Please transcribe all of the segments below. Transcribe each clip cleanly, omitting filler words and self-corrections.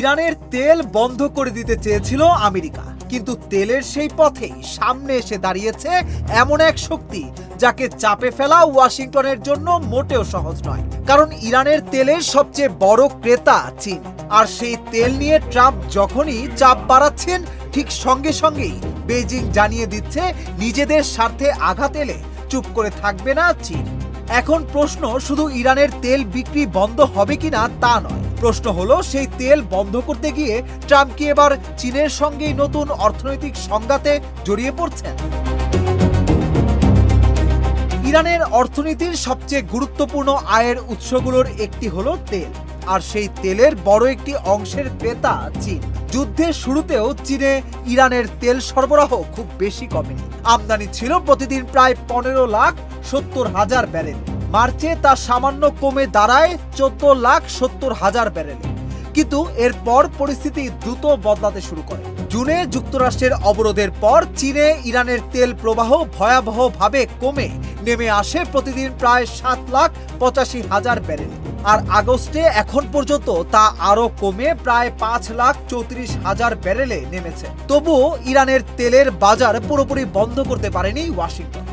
ইরানের তেল বন্ধ করে দিতে চেয়েছিল আমেরিকা, কিন্তু তেলের সেই পথেই সামনে এসে দাঁড়িয়েছে এমন এক শক্তি যাকে চাপে ফেলা ওয়াশিংটনের জন্য মোটেও সহজ নয়। কারণ ইরানের তেলের সবচেয়ে বড় ক্রেতা চীন, আর সেই তেল নিয়ে ট্রাম্প যখনই চাপ বাড়াচ্ছেন, ঠিক সঙ্গে সঙ্গেই বেজিং জানিয়ে দিচ্ছে নিজেদের স্বার্থে আঘাত এলে চুপ করে থাকবে না চীন। এখন প্রশ্ন শুধু ইরানের তেল বিক্রি বন্ধ হবে কিনা তা নয়, প্রশ্ন হলো সেই তেল বন্ধ করতে গিয়ে ট্রাম্প কি এবার চীনের সঙ্গেই নতুন অর্থনৈতিক সংঘাতে জড়িয়ে পড়ছেন? ইরানের অর্থনীতির সবচেয়ে গুরুত্বপূর্ণ আয়ের উৎসগুলোর একটি হলো তেল, আর সেই তেলের বড় একটি অংশের ক্রেতা চীন। যুদ্ধের শুরুতেও চীনে ইরানের তেল সরবরাহ খুব বেশি কমেনি। আমদানি ছিল প্রতিদিন প্রায় 15,70,000 ব্যারেল। মার্চে তা সামান্য কমে দাঁড়ায় 14,70,000 ব্যারেলে। কিন্তু এরপর পরিস্থিতি দ্রুত বদলাতে শুরু করে। জুনে যুক্তরাষ্ট্রের অবরোধের পর চীনে ইরানের তেল প্রবাহ ভয়াবহভাবে কমে নেমে আসে প্রতিদিন প্রায় 7,85,000 ব্যারেল। আর আগস্টে এখন পর্যন্ত তা আরো কমে প্রায় 5,34,000 ব্যারেলে নেমেছে। তবুও ইরানের তেলের বাজার পুরোপুরি বন্ধ করতে পারেনি ওয়াশিংটন।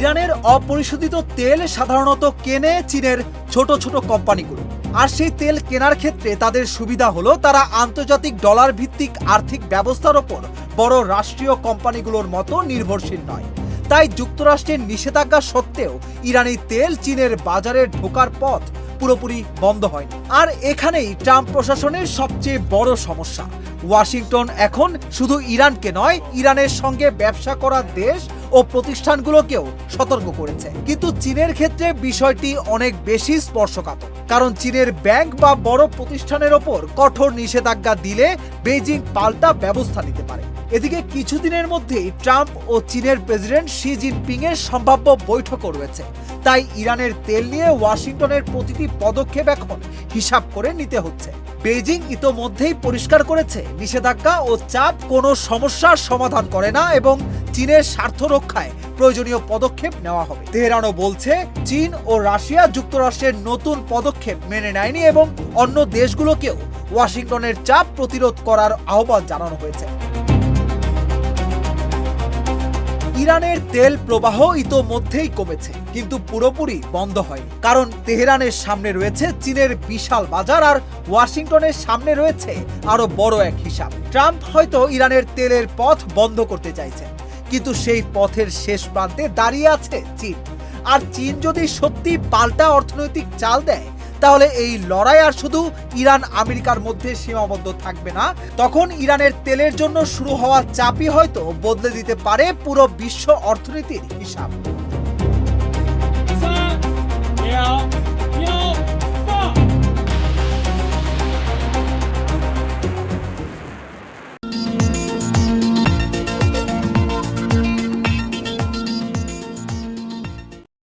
ইরানের অপরিশোধিত তেল সাধারণত কেনে চীনের ছোট ছোট কোম্পানিগুলো, আর সেই তেল কেনার ক্ষেত্রে তাদের সুবিধা হলো তারা আন্তর্জাতিক ডলার ভিত্তিক আর্থিক ব্যবস্থার ওপর বড় রাষ্ট্রীয় কোম্পানিগুলোর মতো নির্ভরশীল নয়। তাই যুক্তরাষ্ট্রের নিষেধাজ্ঞা সত্ত্বেও ইরানি তেল চীনের বাজারে ঢোকার পথ পুরোপুরি বন্ধ হয়নি। আর এখানেই ট্রাম্প প্রশাসনের সবচেয়ে বড় সমস্যা। ওয়াশিংটন এখন শুধু ইরানকে নয়, ইরানের সঙ্গে ব্যবসা করা দেশ ও প্রতিষ্ঠানগুলোকেও সতর্ক করেছে। কিন্তু চীনের ক্ষেত্রে বিষয়টি অনেক বেশি স্পর্শকাতর, কারণ চীনের ব্যাংক বা বড় প্রতিষ্ঠানের ওপর কঠোর নিষেধাজ্ঞা দিলে বেইজিং পাল্টা ব্যবস্থা নিতে পারে। এদিকে কিছুদিনের মধ্যেই ট্রাম্প ও চীনের প্রেসিডেন্ট শি জিনপিং এর সম্ভাব্য বৈঠকও রয়েছে। তাই ইরানের তেল নিয়ে ওয়াশিংটনের প্রতিটি পদক্ষেপ এখন হিসাব করে নিতে হচ্ছে। বেইজিং ইতোমধ্যেই পরিষ্কার করেছে নিষেধাজ্ঞা ও চাপ কোনো সমস্যার সমাধান করে না এবং চীনের স্বার্থ রক্ষায় প্রয়োজনীয় পদক্ষেপ নেওয়া হবে। তেহরানও বলছে চীন ও রাশিয়া যুক্তরাষ্ট্রের নতুন পদক্ষেপ মেনে নেয়নি এবং অন্য দেশগুলোকেও ওয়াশিংটনের চাপ প্রতিরোধ করার আহ্বান জানানো হয়েছে। ইরানের তেল প্রবাহ ইতোমধ্যেই কমেছে, কিন্তু পুরোপুরি বন্ধ হয়নি। কারণ তেহরানের সামনে রয়েছে চীনের বিশাল বাজার, আর ওয়াশিংটনের সামনে রয়েছে আরো বড় এক হিসাব। ট্রাম্প হয়তো ইরানের তেলের পথ বন্ধ করতে চাইছেন, কিন্তু সেই পথের শেষ প্রান্তে দাঁড়িয়ে আছে চীন। আর চীন যদি সত্যি পাল্টা অর্থনৈতিক চাল দেয়, তাহলে এই লড়াই আর শুধু ইরান আমেরিকার মধ্যে সীমাবদ্ধ থাকবে না। তখন ইরানের তেলের জন্য শুরু হওয়া চাপই হয়তো বদলে দিতে পারে পুরো বিশ্ব অর্থনীতির হিসাব।